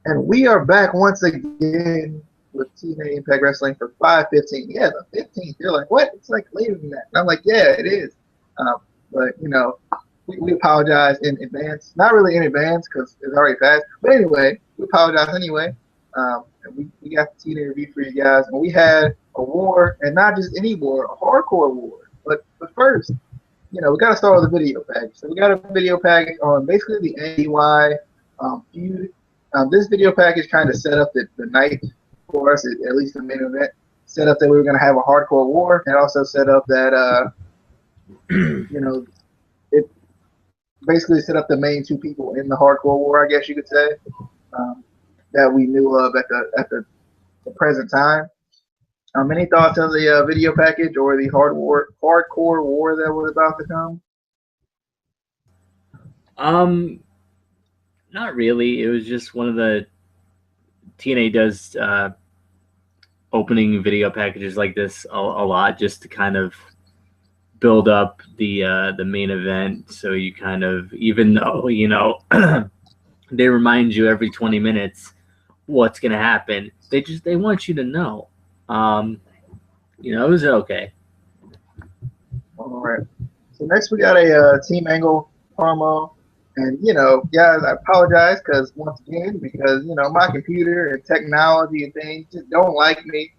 And we are back once again with TNA Impact Wrestling for 5:15. Yeah, the 15th. You're like, what? It's like later than that. And I'm like, yeah, it is. But, we apologize in advance. Not really in advance because it's already passed. But anyway, we apologize anyway. And we got the TNA review for you guys. And we had a war, and not just any war, a hardcore war. But first, we got to start with the video package. So we got a video package on basically the NDY feud. This video package kind of set up the night for us, at least the main event. Set up that we were going to have a hardcore war, and also set up that, it basically set up the main two people in the hardcore war, I guess you could say, that we knew of at the present time. Any thoughts on the video package or the hardcore war that was about to come? Not really. It was just one of the TNA does opening video packages like this a lot, just to kind of build up the main event. So you kind of, even though they remind you every 20 minutes what's gonna happen, they want you to know. It was okay. All right. So next we got a Team Angle promo. And, guys, I apologize because my computer and technology and things just don't like me.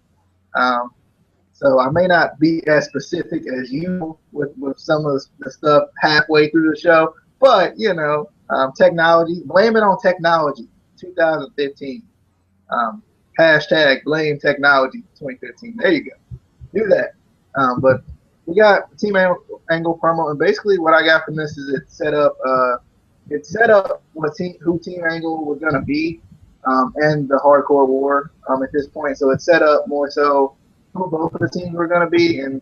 So I may not be as specific as you with some of the stuff halfway through the show. But, technology, blame it on technology, 2015. Hashtag blame technology 2015. There you go. Do that. But we got Team Angle promo. And basically what I got from this is it set up who Team Angle was going to be and the hardcore war at this point. So it set up more so who both of the teams were going to be and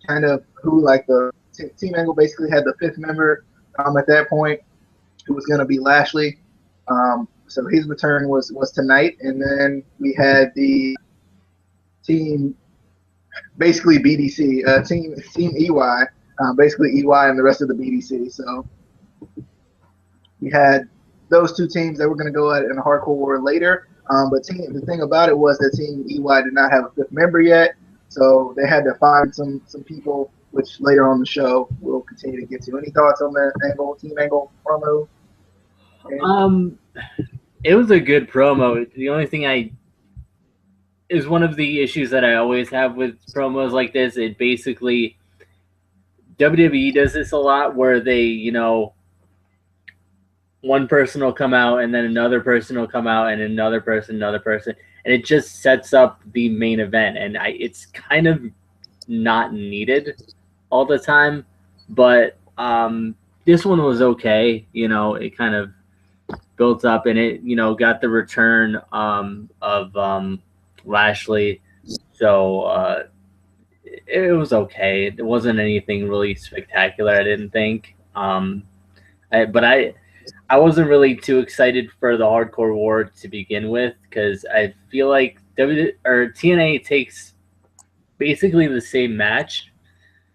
kind of who, like, the Team Angle basically had the fifth member at that point, who was going to be Lashley. So his return was tonight. And then we had the team, basically BDC, team EY, basically EY and the rest of the BDC. So we had those two teams that were going to go at it in a hardcore war later. But the thing about it was that Team EY did not have a fifth member yet, so they had to find some people, which later on the show we'll continue to get to. Any thoughts on that Team Angle promo? It was a good promo. The only thing is one of the issues that I always have with promos like this. It basically, WWE does this a lot where they, one person will come out and then another person will come out and another person, and it just sets up the main event. And it's kind of not needed all the time, but this one was okay. It kind of built up, and it got the return of Lashley, so it was okay. It wasn't anything really spectacular, I didn't think. But I wasn't really too excited for the hardcore war to begin with, because I feel like TNA takes basically the same match,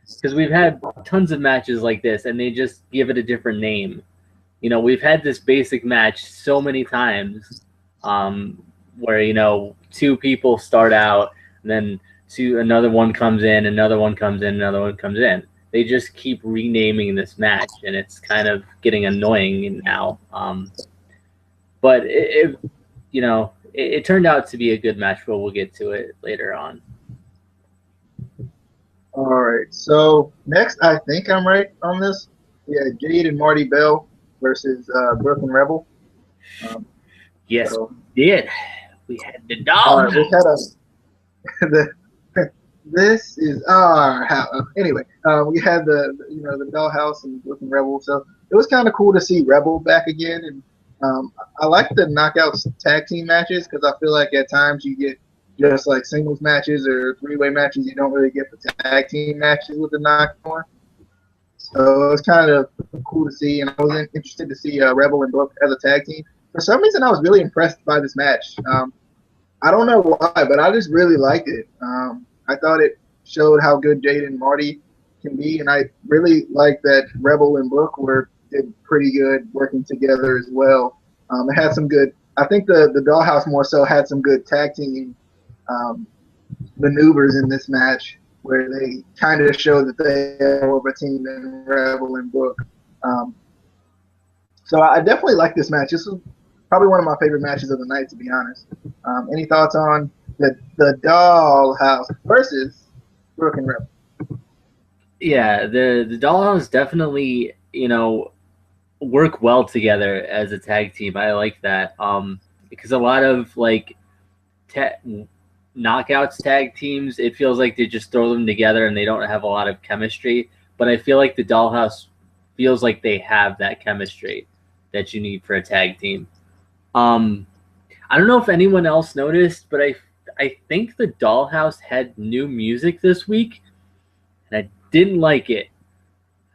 because we've had tons of matches like this and they just give it a different name. We've had this basic match so many times, where two people start out and then another one comes in, another one comes in, another one comes in. They just keep renaming this match, and it's kind of getting annoying now. But it turned out to be a good match, but we'll get to it later on. All right. So next, I think I'm right on this. Yeah, Jade and Marty Bell versus Brooklyn Rebel. Yes, we did. We had the dog. We had this is our house. Anyway, we had the Dollhouse and Brooklyn Rebel, so it was kind of cool to see Rebel back again. And I like the knockouts tag team matches, because I feel like at times you get just like singles matches or three-way matches. You don't really get the tag team matches with the knockout. So it was kind of cool to see, and I was interested to see Rebel and Brooke as a tag team. For some reason, I was really impressed by this match. I don't know why, but I just really liked it. I thought it showed how good Jade and Marty can be, and I really like that Rebel and Brooke did pretty good working together as well. It had some good I think the Dollhouse more so had some good tag team um, maneuvers in this match where they kind of showed that they are more of a team than Rebel and Book. Um, so I definitely like this match. This was probably one of my favorite matches of the night, to be honest. Any thoughts on the Dollhouse versus Brooke and Rebel? Yeah, the Dollhouse definitely, work well together as a tag team. I like that. Because a lot of like knockouts tag teams, it feels like they just throw them together and they don't have a lot of chemistry. But I feel like the Dollhouse feels like they have that chemistry that you need for a tag team. Um, I don't know if anyone else noticed, but I think the Dollhouse had new music this week, and I didn't like it.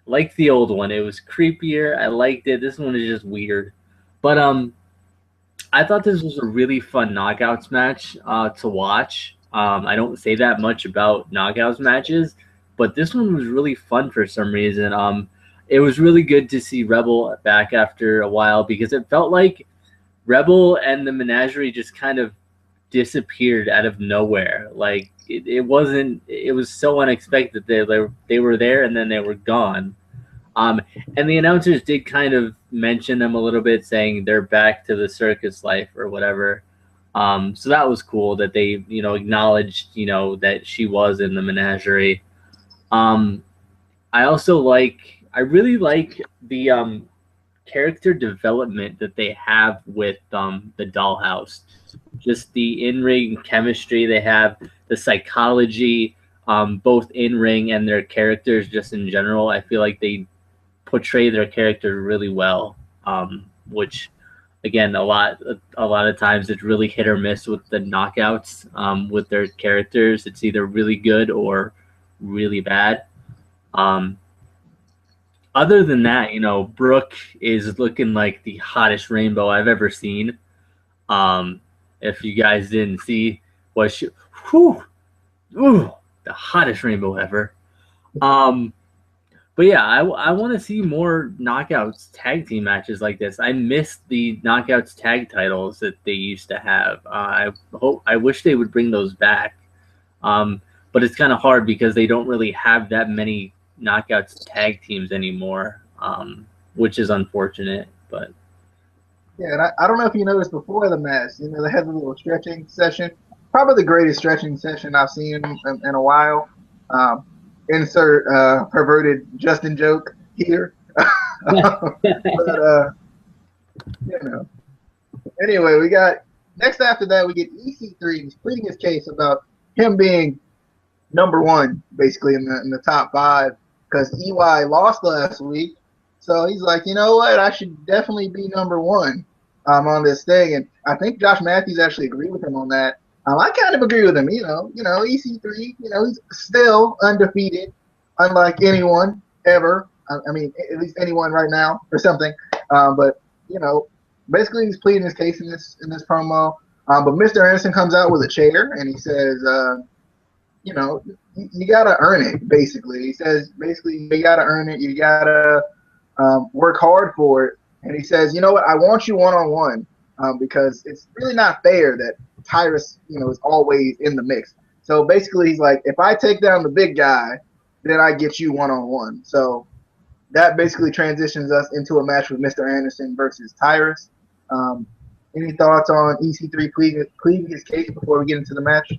I liked the old one. It was creepier. I liked it. This one is just weird. But I thought this was a really fun knockouts match to watch. I don't say that much about knockouts matches, but this one was really fun for some reason. It was really good to see Rebel back after a while because it felt like Rebel and the Menagerie just kind of disappeared out of nowhere. Like it wasn't. It was so unexpected. They were there and then they were gone. Um, and the announcers did kind of mention them a little bit, saying they're back to the circus life or whatever. So that was cool that they, acknowledged, that she was in the menagerie. Um, I really like the character development that they have with the Dollhouse. Just the in-ring chemistry they have, the psychology, both in-ring and their characters just in general. I feel like they portray their character really well, which again a lot of times it's really hit or miss with the knockouts with their characters. It's either really good or really bad. Um, Other than that, Brooke is looking like the hottest rainbow I've ever seen. Um, if you guys didn't see what she, whew, ooh, the hottest rainbow ever. Um, But yeah, I want to see more knockouts tag team matches like this. I miss the knockouts tag titles that they used to have. I wish they would bring those back. But it's kind of hard because they don't really have that many knockouts tag teams anymore, which is unfortunate. But Yeah, and I don't know if you noticed before the match, they had a little stretching session. Probably the greatest stretching session I've seen in a while. Um, insert perverted Justin joke here. But you know, anyway, we got next after that we get EC3. He's pleading his case about him being number one, basically in the top five, because EY lost last week. So he's like, you know what? I should definitely be number one on this thing. And I think Josh Matthews actually agreed with him on that. I kind of agree with him. EC3. He's still undefeated, unlike anyone ever. I mean, at least anyone right now or something. But basically he's pleading his case in this promo. But Mr. Anderson comes out with a chair and he says, you got to earn it, basically. He says, basically, you got to earn it. You got to work hard for it. And he says, you know what? I want you one-on-one because it's really not fair that Tyrus, is always in the mix. So basically, he's like, if I take down the big guy, then I get you one-on-one. So that basically transitions us into a match with Mr. Anderson versus Tyrus. Any thoughts on EC3 pleading his case before we get into the match?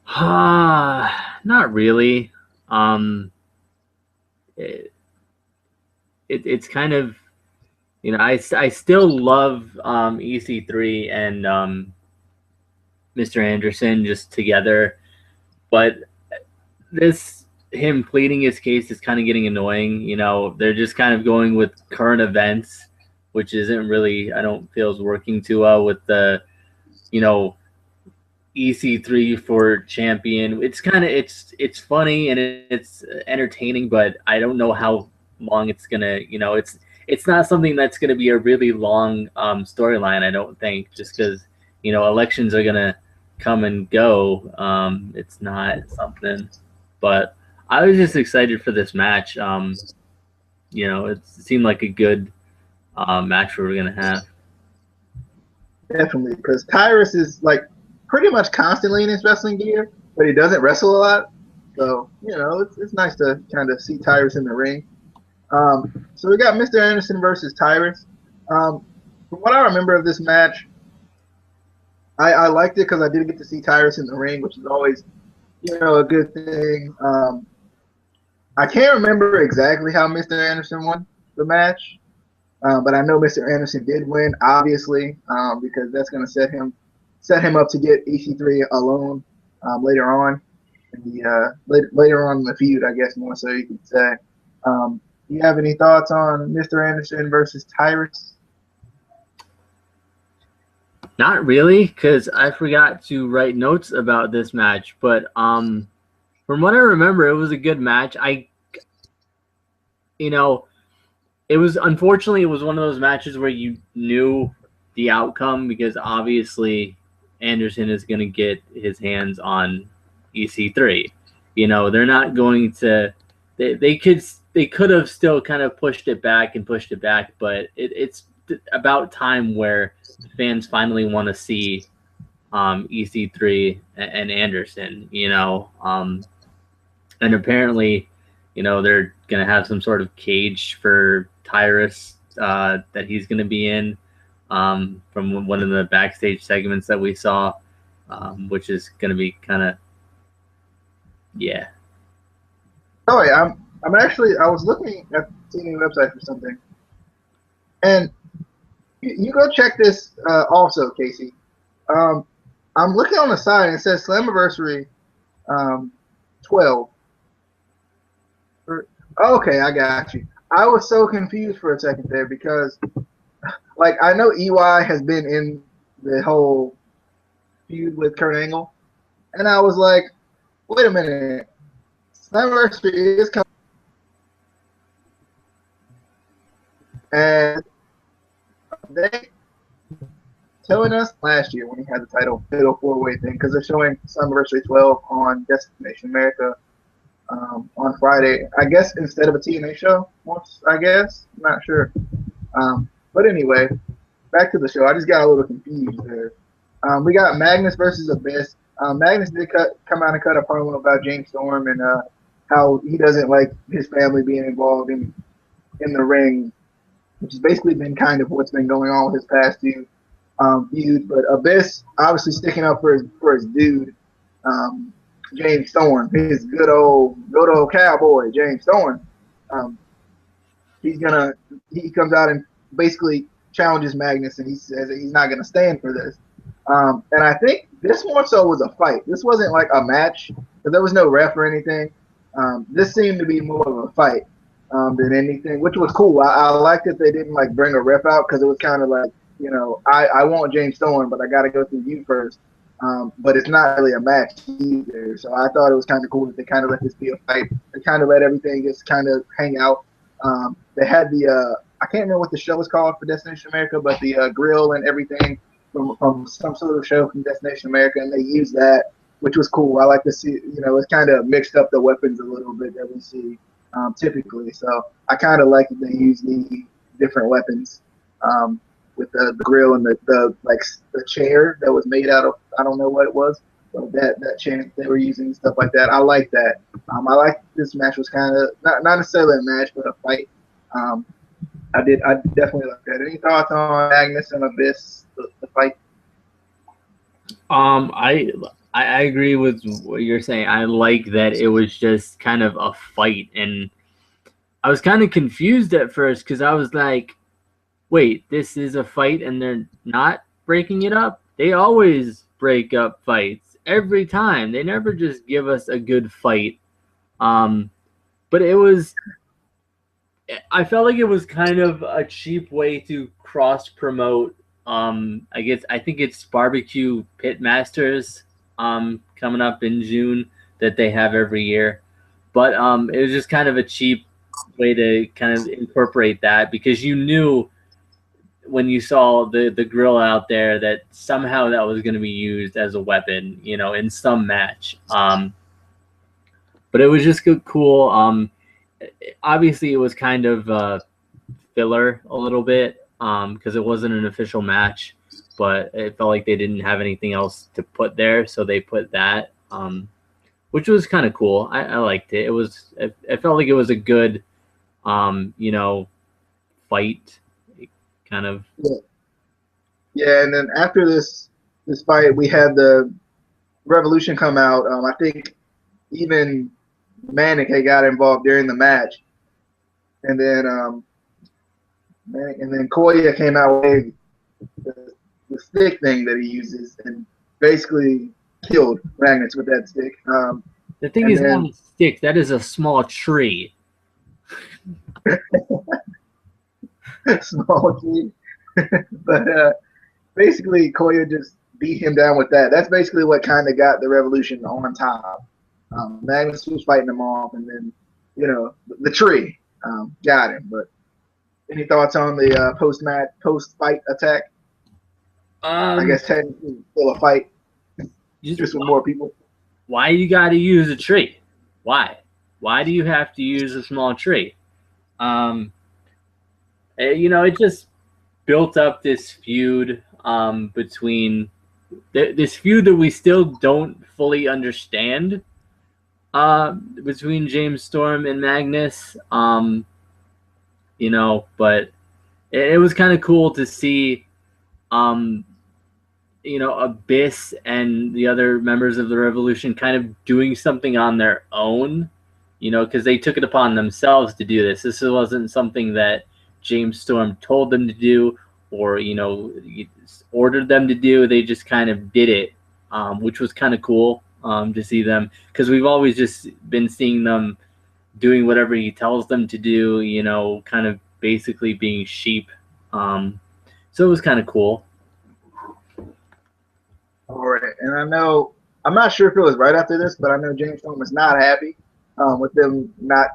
Not really. It's kind of, I still love EC3 and Mr. Anderson just together, but him pleading his case is kind of getting annoying. They're just kind of going with current events, which isn't really, I don't feel is working too well with the, EC3 for champion. It's kind of it's funny and it's entertaining, but I don't know how long it's gonna. It's not something that's gonna be a really long storyline. I don't think, just because elections are gonna come and go. It's not something, but I was just excited for this match. It seemed like a good match we were gonna have. definitely, because Tyrus is like pretty much constantly in his wrestling gear, but he doesn't wrestle a lot. So it's nice to kind of see Tyrus in the ring. So we got Mr. Anderson versus Tyrus. From what I remember of this match, I liked it because I did get to see Tyrus in the ring, which is always a good thing. I can't remember exactly how Mr. Anderson won the match, but I know Mr. Anderson did win, obviously, because that's going to set him up to get EC3 alone later on, later on in the feud, I guess more so you could say. Do you have any thoughts on Mr. Anderson versus Tyrus? Not really, because I forgot to write notes about this match. But from what I remember, it was a good match. It was unfortunately it was one of those matches where you knew the outcome because obviously Anderson is going to get his hands on EC3. They're not going to. They could have still kind of pushed it back, but it's about time where fans finally want to see EC3 and Anderson. And apparently, they're gonna have some sort of cage for Tyrus that he's gonna be in from one of the backstage segments that we saw, which is gonna be kind of yeah. Oh, yeah, I was looking at the TNA website for something, and you go check this also, Casey. I'm looking on the side and it says Slammiversary 12. Okay, I got you. I was so confused for a second there because, like, I know EY has been in the whole feud with Kurt Angle, and I was like, wait a minute, Slammiversary is coming, and they telling us last year when he had the title Fatal 4-Way thing because they're showing Slammiversary 12 on Destination America on Friday. I guess instead of a TNA show, I guess. I'm not sure. But anyway, back to the show. I just got a little confused there. We got Magnus versus Abyss. Magnus did come out and cut a promo about James Storm and how he doesn't like his family being involved in the ring, which has basically been kind of what's been going on with his past feud. But Abyss obviously sticking up for his dude, James Storm, his good old cowboy, James Storm. He comes out and basically challenges Magnus, and he says that he's not gonna stand for this. And I think this more so was a fight. This wasn't like a match, because there was no ref or anything. This seemed to be more of a fight than anything, which was cool. I liked that they didn't like bring a ref out because it was kind of like, I want James Storm, but I got to go through you first. But it's not really a match either. So I thought it was kind of cool that they kind of let this be a fight. They kind of let everything just kind of hang out. They had I can't remember what the show was called for Destination America, but the grill and everything from some sort of show from Destination America, and they used that, which was cool. I like to see, it's kind of mixed up the weapons a little bit that we see typically. So I kind of like that they use the different weapons. With the grill and the chair that was made out of, I don't know what it was, but that chair they were using and stuff like that. I like that. I like this match was kind of not necessarily a match, but a fight. I definitely like that. Any thoughts on Magnus and Abyss, the fight? I agree with what you're saying. I like that it was just kind of a fight, and I was kind of confused at first because I was like, wait, this is a fight and they're not breaking it up? They always break up fights every time. They never just give us a good fight. But I felt like it was kind of a cheap way to cross promote. I think it's Barbecue Pitmasters coming up in June that they have every year. But it was just kind of a cheap way to kind of incorporate that because you knew when you saw the grill out there that somehow that was going to be used as a weapon, in some match. But it was just cool. Obviously, it was kind of filler a little bit because it wasn't an official match. but it felt like they didn't have anything else to put there, so they put that, which was kind of cool. I liked it. It felt like it was a good, fight, kind of. Yeah, and then after this fight, we had the Revolution come out. I think even Manic had got involved during the match, and then Koya came out with the stick thing that he uses and basically killed Magnus with that stick. The thing is not a stick; that is a small tree. Small tree, but basically Koya just beat him down with that. That's basically what kind of got the Revolution on top. Magnus was fighting him off, and then the tree got him. But any thoughts on the post-fight attack? I guess technically still a fight, just with more people. Why you got to use a tree? Why? Why do you have to use a small tree? It just built up this feud between this feud that we still don't fully understand between James Storm and Magnus. But it was kind of cool to see Abyss and the other members of the Revolution kind of doing something on their own, because they took it upon themselves to do this. This wasn't something that James Storm told them to do or, ordered them to do. They just kind of did it, which was kind of cool to see them, because we've always just been seeing them doing whatever he tells them to do, kind of basically being sheep. So it was kind of cool. All right, and I'm not sure if it was right after this, but I know James Storm was not happy with them not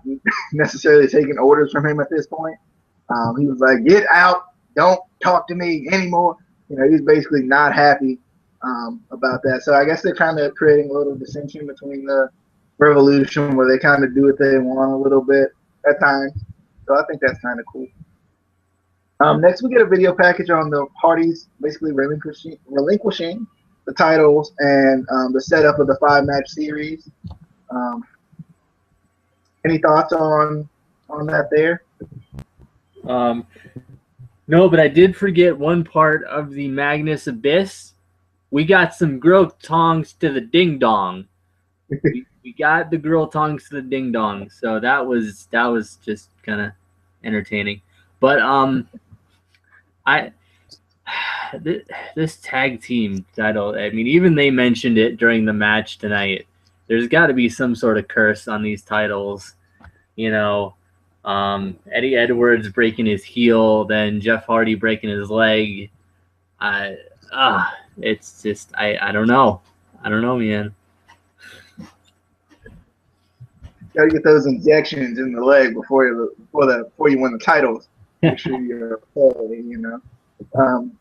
necessarily taking orders from him at this point. He was like, "Get out! Don't talk to me anymore." He's basically not happy about that. So I guess they're kind of creating a little dissension between the Revolution, where they kind of do what they want a little bit at times. So I think that's kind of cool. Next, we get a video package on the parties basically relinquishing the titles and the setup of the 5-match series. Any thoughts on that there? No, but I did forget one part of the Magnus Abyss. We got some girl tongs to the ding dong. we got the girl tongs to the ding dong, so that was just kind of entertaining. But this tag team title, I mean, even they mentioned it during the match tonight. There's got to be some sort of curse on these titles, Eddie Edwards breaking his heel, then Jeff Hardy breaking his leg. It's just I don't know, man. Gotta get those injections in the leg before you win the titles. Make sure you're okay, Can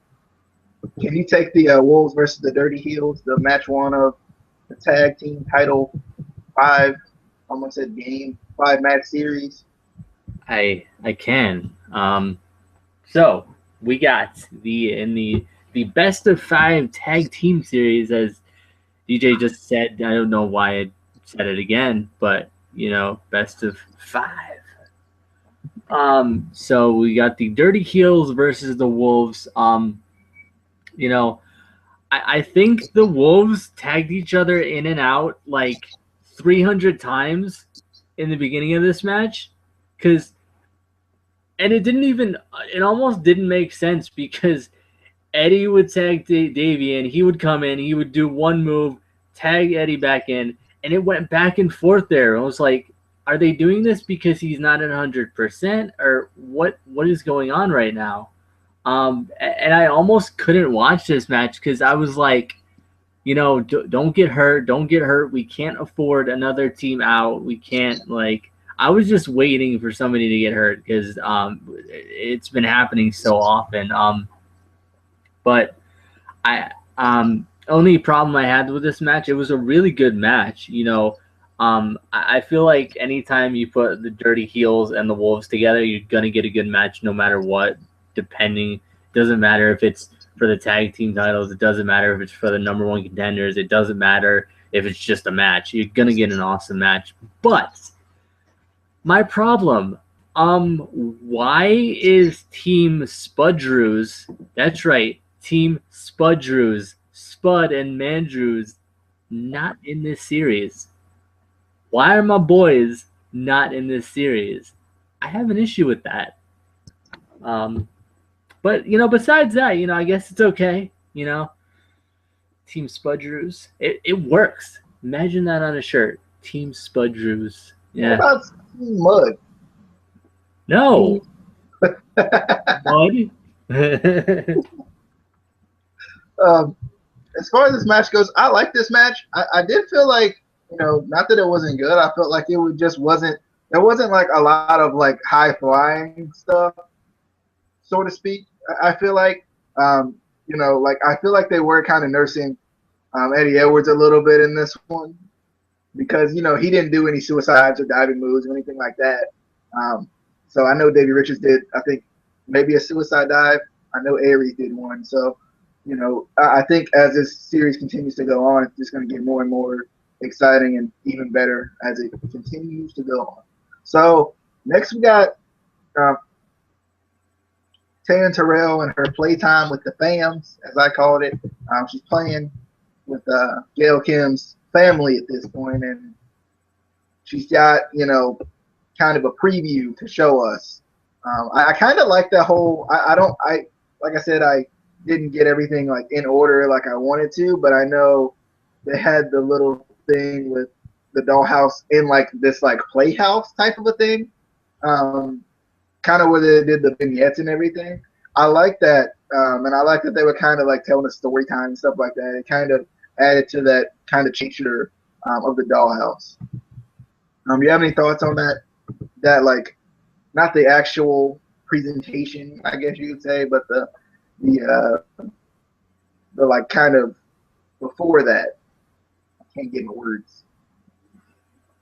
you take the Wolves versus the Dirty Heels, the match one of the tag team title 5 match series? I can. So we got the best of 5 tag team series, as DJ just said. I don't know why I said it again, but best of 5. So we got the Dirty Heels versus the Wolves. I think the Wolves tagged each other in and out like 300 times in the beginning of this match, and it almost didn't make sense, because Eddie would tag Davey in, he would come in, he would do one move, tag Eddie back in, and it went back and forth there. I was like, are they doing this because he's not at 100%, or what is going on right now? And I almost couldn't watch this match because I was like, don't get hurt. We can't afford another team out. We can't, I was just waiting for somebody to get hurt because it's been happening so often. But only problem I had with this match, it was a really good match. I feel like anytime you put the Dirty Heels and the Wolves together, you're gonna get a good match no matter what. Doesn't matter if it's for the tag team titles. It doesn't matter if it's for the number one contenders. It doesn't matter if it's just a match. You're gonna get an awesome match. But my problem, why is Team Spudrews? That's right, Team Spudrews, Spud and Mandrews, not in this series? Why are my boys not in this series? I have an issue with that. But besides that, I guess it's okay. Team Spudrews, it works. Imagine that on a shirt, Team Spudrews. Yeah. What about Team Mud? No. Mud. As far as this match goes, I like this match. I did feel like, not that it wasn't good. I felt like it just wasn't. There wasn't like a lot of like high flying stuff, so to speak. I feel like, like I feel like they were kind of nursing Eddie Edwards a little bit in this one because he didn't do any suicides or diving moves or anything like that. So I know Davey Richards did. I think maybe a suicide dive. I know Aries did one. So I think as this series continues to go on, it's just going to get more and more exciting and even better as it continues to go on. So next we got Taryn Terrell and her playtime with the fams, as I called it. She's playing with Gail Kim's family at this point, and she's got kind of a preview to show us. I kind of like that whole. Like I said, I didn't get everything like in order like I wanted to, but I know they had the little thing with the dollhouse in like this like playhouse type of a thing, kind of where they did the vignettes and everything. I like that, and I like that they were kind of like telling a story time and stuff like that. It kind of added to that kind of feature of the dollhouse. Do you have any thoughts on that? That like not the actual presentation, I guess you could say, but the like kind of before that. I can't get my words.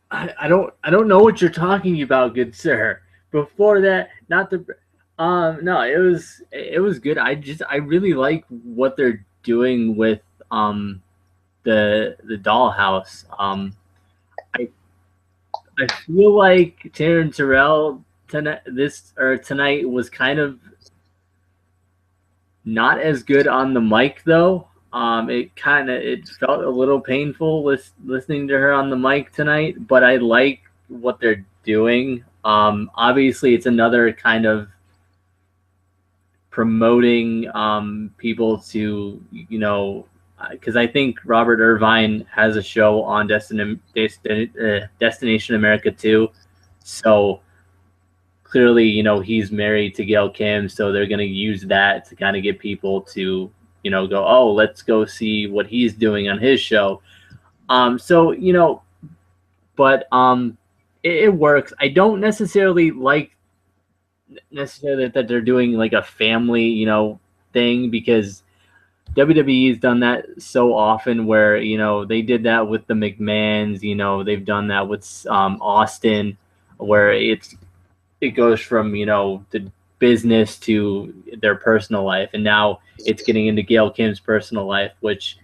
I don't know what you're talking about, good sir. Before that, not the no, it was good. I really like what they're doing with the dollhouse. I feel like Taryn Terrell tonight was kind of not as good on the mic though. It felt a little painful listening to her on the mic tonight, but I like what they're doing. Obviously, it's another kind of promoting people to, because I think Robert Irvine has a show on Destination America too. So clearly, he's married to Gail Kim, so they're going to use that to kind of get people to, go, oh, let's go see what he's doing on his show. But it works. I don't necessarily like that they're doing like a family, thing, because WWE's done that so often where, they did that with the McMahons, they've done that with Austin, where it goes from, the business to their personal life. And now it's getting into Gail Kim's personal life, which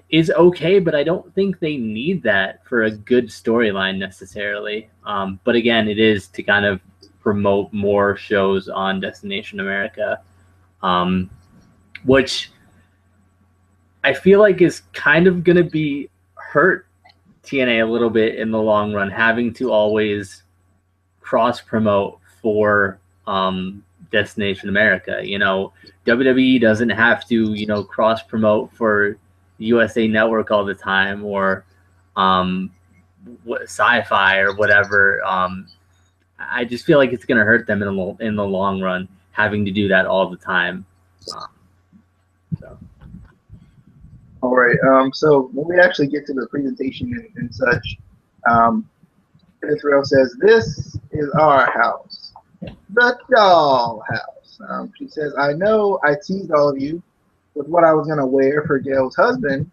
is okay, but I don't think they need that for a good storyline necessarily. But again, it is to kind of promote more shows on Destination America, which I feel like is kind of going to be hurt TNA a little bit in the long run, having to always cross promote for Destination America. WWE doesn't have to, cross promote for USA Network all the time, or Sci-Fi or whatever. I just feel like it's going to hurt them in the long run, having to do that all the time. All right. So when we actually get to the presentation and such, Israel says, "This is our house, the doll house." She says, "I know I teased all of you with what I was going to wear for Gail's husband.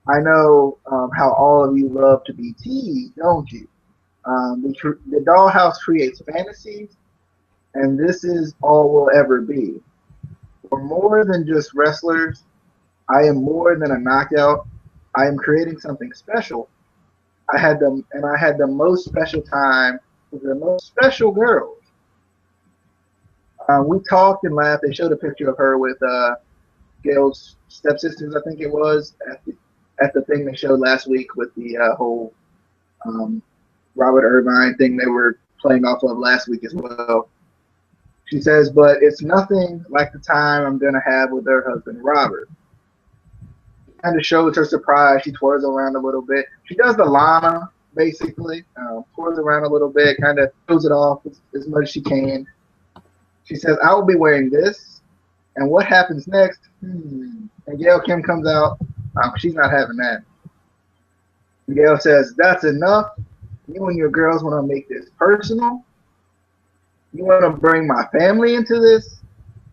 I know how all of you love to be teased, don't you? The dollhouse creates fantasies, and this is all we'll ever be. we're more than just wrestlers. I am more than a knockout. I am creating something special. I had the most special time with the most special girls. We talked and laughed. They showed a picture of her with Gail's stepsisters, I think it was, at the thing they showed last week with the whole Robert Irvine thing they were playing off of last week as well. She says, but it's nothing like the time I'm going to have with her husband, Robert. Kind of shows her surprise. She twirls around a little bit. She does the Lana, basically. Twirls around a little bit, kind of shows it off as much as she can. She says, I will be wearing this. And what happens next? And Gail Kim comes out. She's not having that. And Gail says, that's enough. You and your girls want to make this personal. You want to bring my family into this.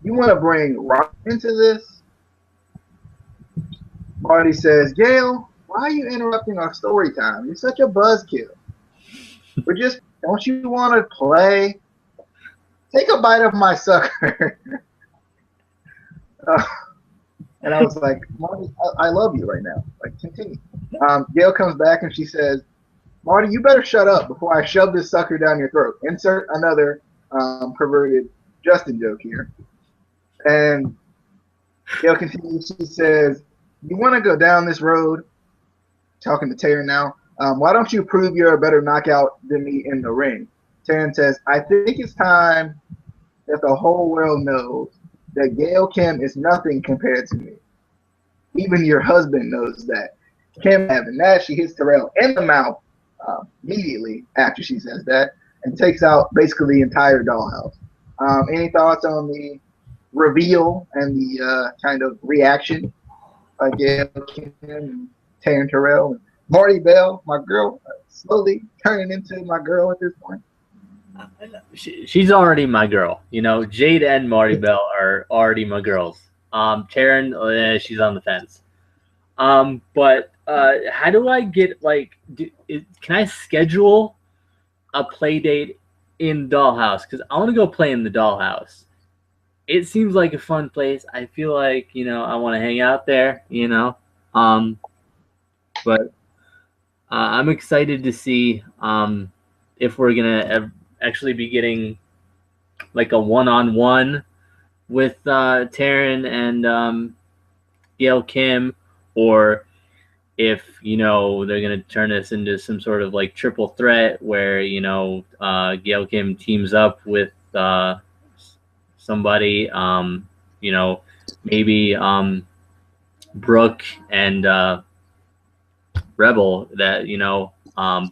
You want to bring Rock into this. Marty says, Gail, why are you interrupting our story time? You're such a buzzkill. Don't you want to play? Take a bite of my sucker. And I was like, Marty, I love you right now. Like, continue. Gail comes back and she says, Marty, you better shut up before I shove this sucker down your throat. Insert another perverted Justin joke here. And Gail continues. She says, you want to go down this road? Talking to Taryn now. Why don't you prove you're a better knockout than me in the ring? Taryn says, I think it's time that the whole world knows that Gail Kim is nothing compared to me. Even your husband knows that. Kim having that, she hits Terrell in the mouth immediately after she says that and takes out basically the entire dollhouse. Any thoughts on the reveal and the kind of reaction by Gail Kim and Taryn Terrell and Marty Bell, my girl, slowly turning into my girl at this point? She's already my girl. You know, Jade and Marty Bell are already my girls. Taryn, she's on the fence. But how do I get, like, can I schedule a play date in Dollhouse? Because I want to go play in the Dollhouse. It seems like a fun place. I feel like, you know, I want to hang out there, you know. But I'm excited to see if we're going to actually be getting like a one-on-one with Taryn and Gail Kim, or if, you know, they're going to turn this into some sort of like triple threat where, you know, Gail Kim teams up with somebody, you know, maybe Brooke and Rebel, that, you know,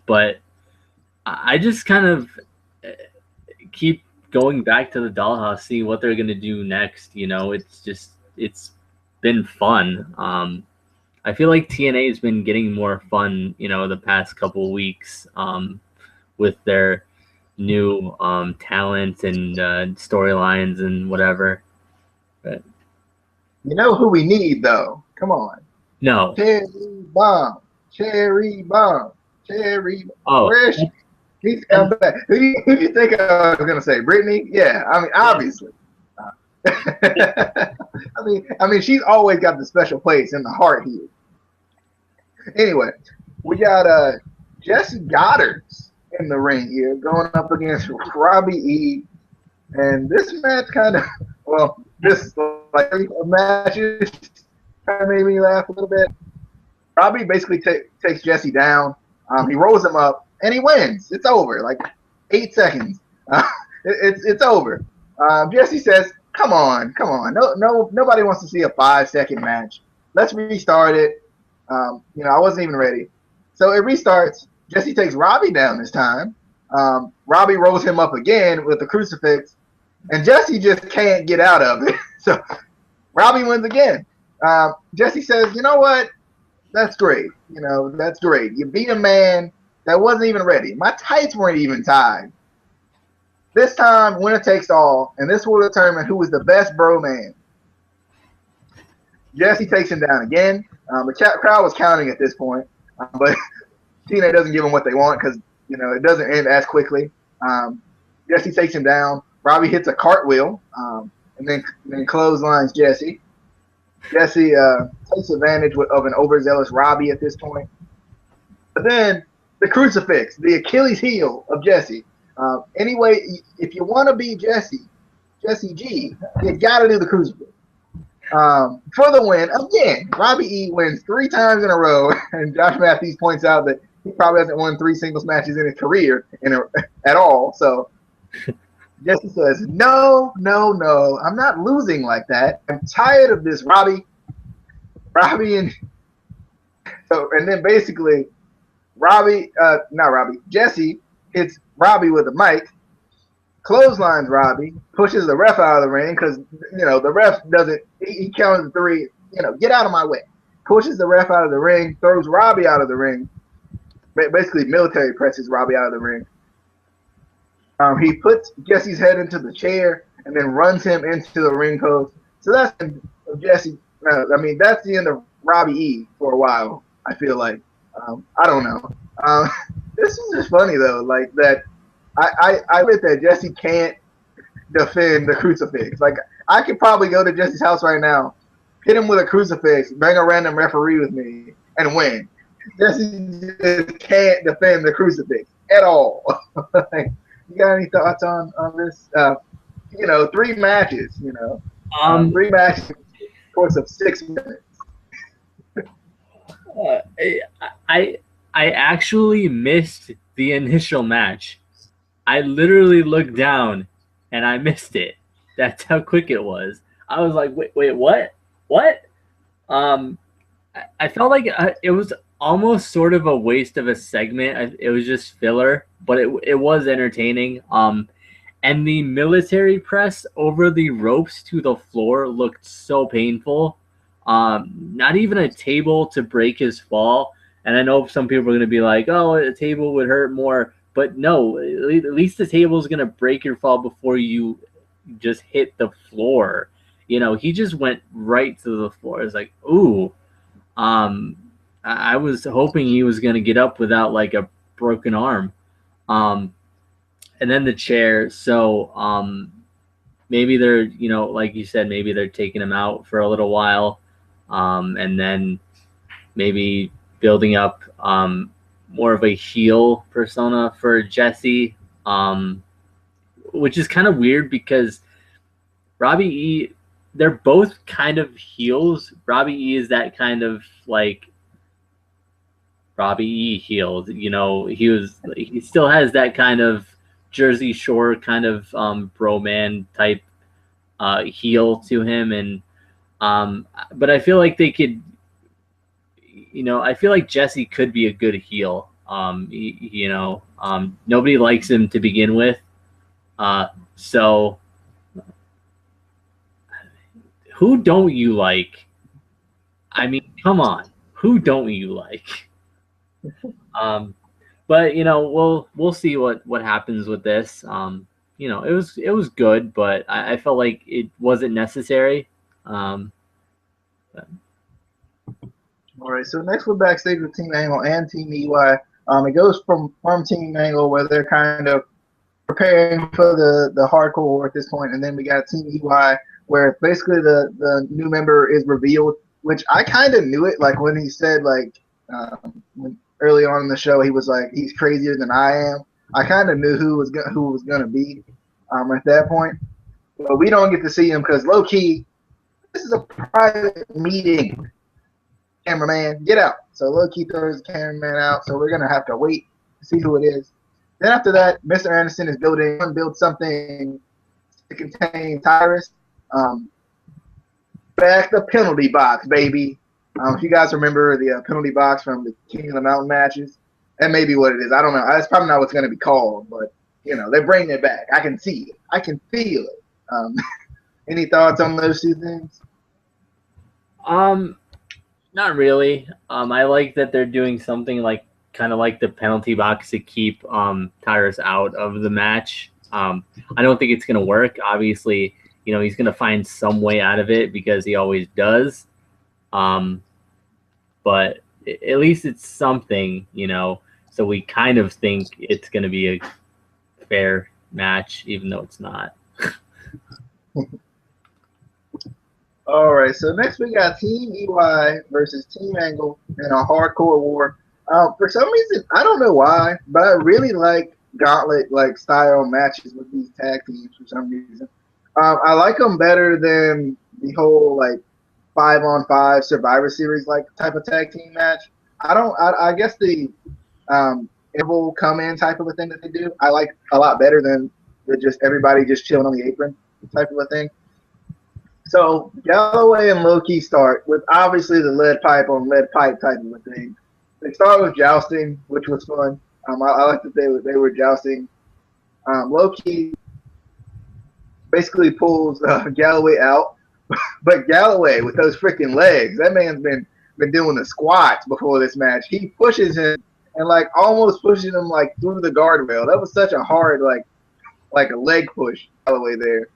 but I just kind of keep going back to the Dollhouse, see what they're going to do next. You know, it's been fun. I feel like TNA has been getting more fun, you know, the past couple weeks with their new talent and storylines and whatever. But you know who we need, though? Come on. No. Cherry bomb. Cherry bomb. Cherry bomb. Oh. Where is she? He's come back. Who do you think I was going to say? Brittany? Yeah, I mean, obviously. I mean, she's always got the special place in the heart here. Anyway, we got Jesse Goddard's in the ring here, going up against Robbie E. And this match kind of, well, this like matches kind of made me laugh a little bit. Robbie basically takes Jesse down. He rolls him up, and he wins. It's over. Like 8 seconds. It's over. Jesse says, "Come on. No, nobody wants to see a 5-second match. Let's restart it." You know, I wasn't even ready. So it restarts. Jesse takes Robbie down this time. Robbie rolls him up again with the crucifix, and Jesse just can't get out of it. So Robbie wins again. Jesse says, "You know what? That's great. You know, that's great. You beat a man that wasn't even ready. My tights weren't even tied. This time, winner takes all, and this will determine who is the best bro man." Jesse takes him down again. The crowd was counting at this point, but TNA doesn't give them what they want because, you know, it doesn't end as quickly. Jesse takes him down. Robbie hits a cartwheel, and then clotheslines Jesse. Jesse takes advantage of an overzealous Robbie at this point. But then the crucifix, the Achilles heel of Jesse. Anyway, if you want to be Jesse G, you got to do the crucifix. For the win, again, Robbie E wins 3 times in a row, and Josh Matthews points out that he probably hasn't won 3 singles matches in his career at all. So Jesse says, no, I'm not losing like that. I'm tired of this, Robbie, and then basically Jesse hits Robbie with a mic, clotheslines Robbie, pushes the ref out of the ring because the ref doesn't. He counted the 3. Get out of my way. Pushes the ref out of the ring, throws Robbie out of the ring. Basically, military presses Robbie out of the ring. He puts Jesse's head into the chair and then runs him into the ring post. So that's Jesse. That's the end of Robbie E for a while. I feel like. I don't know. This is just funny though, like that. I read that Jesse can't defend the crucifix. Like I could probably go to Jesse's house right now, hit him with a crucifix, bring a random referee with me, and win. Jesse just can't defend the crucifix at all. You got any thoughts on this? 3 matches. 3 matches in the course of 6 minutes. I actually missed the initial match. I literally looked down and I missed it. That's how quick it was. I was like, wait, what? I felt like it was almost sort of a waste of a segment. It was just filler, but it was entertaining. And the military press over the ropes to the floor looked so painful. Not even a table to break his fall. And I know some people are going to be like, oh, a table would hurt more. But no, at least the table is going to break your fall before you just hit the floor. He just went right to the floor. It's like, ooh. I was hoping he was going to get up without like a broken arm. And then the chair. So maybe they're, like you said, maybe they're taking him out for a little while. And then maybe building up more of a heel persona for Jesse, which is kind of weird because Robbie E, they're both kind of heels. Robbie E is that kind of like Robbie E heel. He still has that kind of Jersey Shore kind of bro-man type heel to him, and but I feel like they could. I feel like Jesse could be a good heel. Nobody likes him to begin with. So who don't you like? I mean, come on. Who don't you like? But we'll see what happens with this. It was good, but I felt like it wasn't necessary. All right, so next we're backstage with Team Angle and Team EY. It goes from Team Angle where they're kind of preparing for the hardcore war at this point, and then we got Team EY where basically the new member is revealed, which I kind of knew it. Like when he said early on in the show he was like he's crazier than I am. I kind of knew who was gonna be at that point, but we don't get to see him because low key this is a private meeting. Cameraman, get out. So low-key throws the cameraman out, so we're going to have to wait to see who it is. Then after that, Mr. Anderson is build something to contain Tyrus. Back the penalty box, baby. If you guys remember the penalty box from the King of the Mountain matches, that may be what it is. I don't know. That's probably not what's going to be called, but, they're bringing it back. I can see it. I can feel it. Any thoughts on those 2 things? Not really. I like that they're doing something kind of like the penalty box to keep Tyrus out of the match. I don't think it's going to work. Obviously, he's going to find some way out of it because he always does. But at least it's something, so we kind of think it's going to be a fair match, even though it's not. All right, so next we got Team EY versus Team Angle in a hardcore war. For some reason, I don't know why, but I really like gauntlet like style matches with these tag teams for some reason. I like them better than the whole like 5-on-5 Survivor Series like type of tag team match. I don't. I guess the interval come in type of a thing that they do, I like a lot better than the just everybody just chilling on the apron type of a thing. So Galloway and Loki start with obviously the lead pipe on lead pipe type of a thing. They start with jousting, which was fun. I like that they were jousting. Loki basically pulls Galloway out, but Galloway with those freaking legs, that man's been doing the squats before this match. He pushes him and like almost pushes him like through the guardrail. That was such a hard like a leg push Galloway there.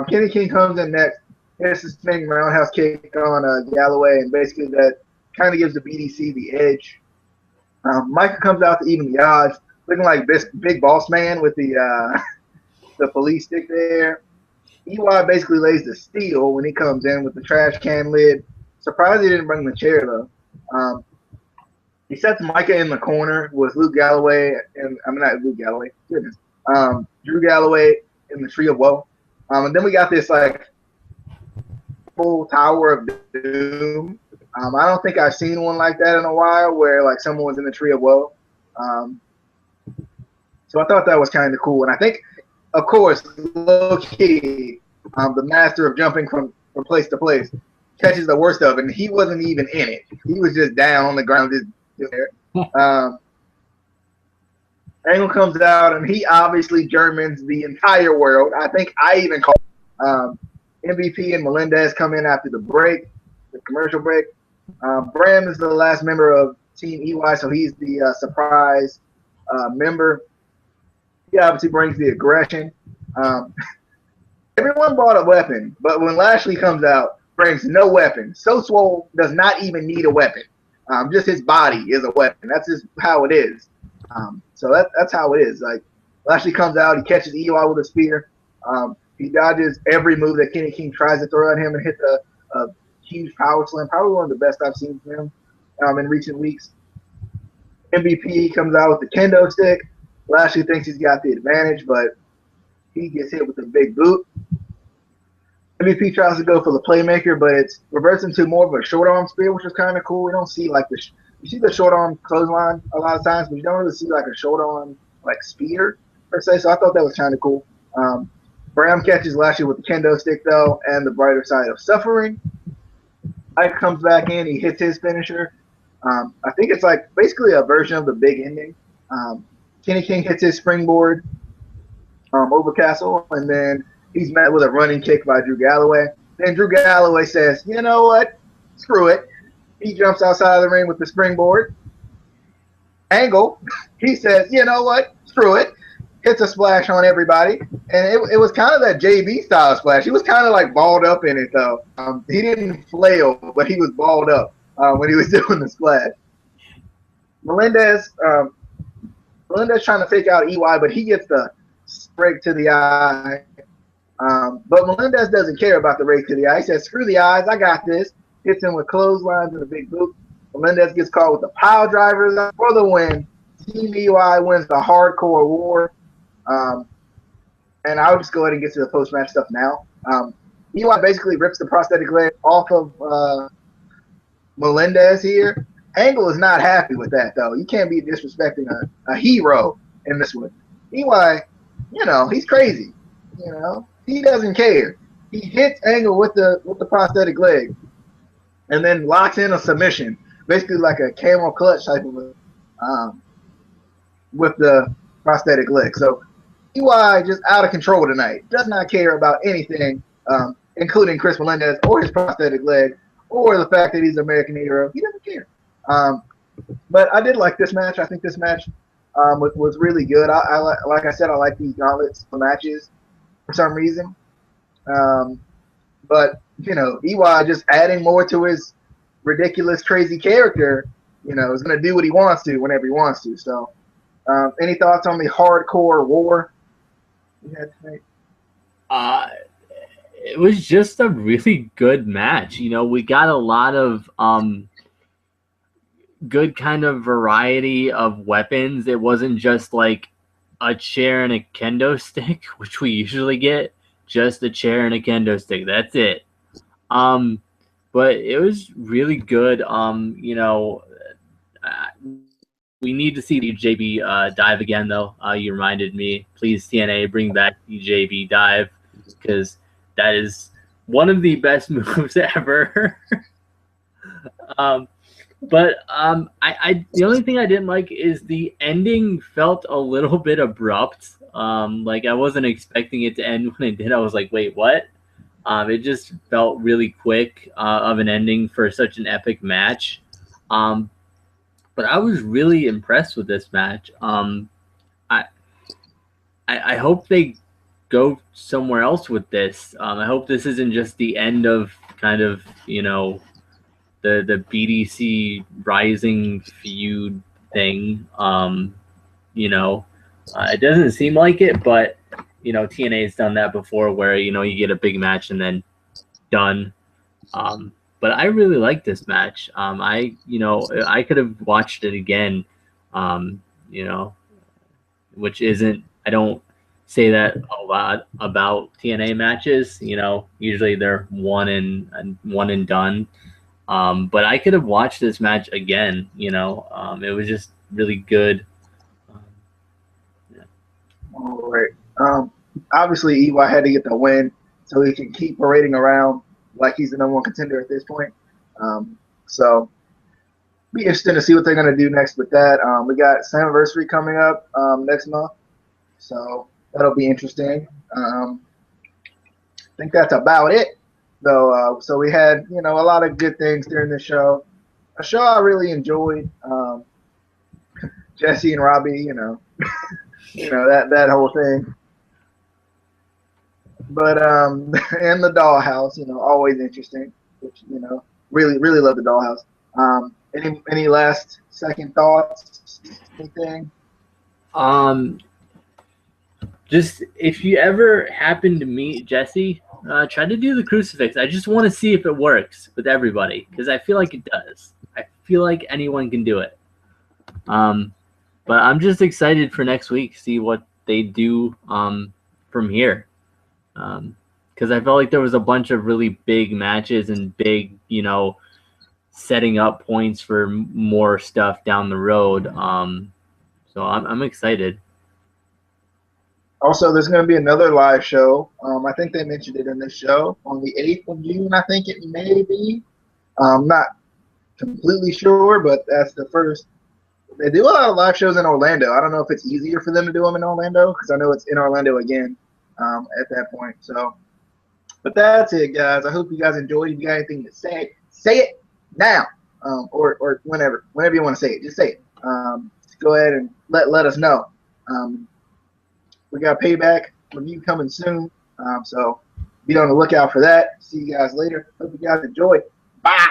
Kenny King comes in next. Hits the spinning roundhouse kick on Galloway, and basically that kind of gives the BDC the edge. Micah comes out to even the odds, looking like this big boss man with the police stick there. EY basically lays the steel when he comes in with the trash can lid. Surprised he didn't bring the chair though. He sets Micah in the corner with Luke Galloway, and I'm not Luke Galloway, goodness, Drew Galloway in the Tree of Woe. And then we got this like full Tower of Doom. I don't think I've seen one like that in a while where like someone was in the Tree of Woe. So I thought that was kind of cool. And I think, of course, low-key, the master of jumping from place to place, catches the worst of it. And he wasn't even in it. He was just down on the ground just there. Angle comes out, and he obviously Germans the entire world. I think I even called MVP and Melendez come in after the break, the commercial break. Bram is the last member of Team EY, so he's the surprise member. He obviously brings the aggression. Everyone brought a weapon, but when Lashley comes out, brings no weapon. So Swole does not even need a weapon. Just his body is a weapon. That's just how it is. So that's how it is. Like Lashley comes out, he catches EY with a spear. He dodges every move that Kenny King tries to throw at him and hits a huge power slam. Probably one of the best I've seen from him in recent weeks. MVP comes out with the kendo stick. Lashley thinks he's got the advantage, but he gets hit with a big boot. MVP tries to go for the playmaker, but it's reverts into more of a short arm spear, which is kind of cool. We don't see like you see the short arm clothesline a lot of times, but you don't really see like a short arm like spear per se. So I thought that was kind of cool. Bram catches Lashley with the kendo stick though, and the brighter side of suffering. Ike comes back in, he hits his finisher. I think it's like basically a version of the big ending. Kenny King hits his springboard over Castle, and then he's met with a running kick by Drew Galloway. Then Drew Galloway says, you know what? Screw it. He jumps outside of the ring with the springboard. Angle, he says, you know what? Screw it. Hits a splash on everybody. And it was kind of that JB style splash. He was kind of like balled up in it, though. He didn't flail, but he was balled up when he was doing the splash. Melendez trying to fake out EY, but he gets the break to the eye. But Melendez doesn't care about the rake to the eye. He says, screw the eyes, I got this. Hits him with clotheslines and a big boot. Melendez gets caught with the pile drivers for the win. Team EY wins the hardcore war. And I'll just go ahead and get to the post-match stuff now. EY basically rips the prosthetic leg off of Melendez here. Angle is not happy with that, though. You can't be disrespecting a hero in this one. EY, he's crazy. He doesn't care. He hits Angle with the prosthetic leg, and then locks in a submission, basically like a camel clutch type of with the prosthetic leg. So EY just out of control tonight. Does not care about anything, including Chris Melendez or his prosthetic leg or the fact that he's an American hero. He doesn't care. But I did like this match. I think this match was really good. Like I said, I like these gauntlets matches for some reason. But EY just adding more to his ridiculous, crazy character, is going to do what he wants to whenever he wants to. So, any thoughts on the hardcore war you had tonight? it was just a really good match. You know, we got a lot of good kind of variety of weapons. It wasn't just like a chair and a kendo stick, which we usually get. Just a chair and a kendo stick. That's it. Um, but it was really good. You know, we need to see the JB dive again, though. You reminded me. Please, TNA, bring back the JB dive because that is one of the best moves ever. um, but the only thing I didn't like is the ending felt a little bit abrupt. Like I wasn't expecting it to end when it did. I was like, wait, what? It just felt really quick of an ending for such an epic match. But I was really impressed with this match. I, I hope they go somewhere else with this. I hope this isn't just the end of kind of, you know, the BDC Rising feud thing. You know, it doesn't seem like it, but you know, TNA's done that before, where you know you get a big match and then done. But I really like this match. I could have watched it again. You know, which isn't. I don't say that a lot about TNA matches. You know, usually they're one and done. But I could have watched this match again. You know, it was just really good. Yeah. All right. Obviously, EY had to get the win so he can keep parading around like he's the number one contender at this point. So be interesting to see what they're going to do next with that. We got Slammiversary coming up next month, so that'll be interesting. I think that's about it, though. So we had a lot of good things during the show. A show I really enjoyed. Jesse and Robbie, that whole thing. But and the dollhouse, always interesting. Which really love the dollhouse. Any last second thoughts? Anything? Just if you ever happen to meet Jesse, try to do the crucifix. I just want to see if it works with everybody because I feel like it does. I feel like anyone can do it. But I'm just excited for next week, see what they do from here. Because I felt like there was a bunch of really big matches and big, setting up points for more stuff down the road. So I'm excited. Also, there's going to be another live show. I think they mentioned it in this show on the 8th of June. I think it may be. I'm not completely sure, but that's the first. They do a lot of live shows in Orlando. I don't know if it's easier for them to do them in Orlando because I know it's in Orlando again at that point. So, but that's it, guys. I hope you guys enjoyed. If you got anything to say it now, or whenever you want to say it. Just say it. Just go ahead and let us know. We got Payback review coming soon, so be on the lookout for that. See you guys later. Hope you guys enjoy. Bye.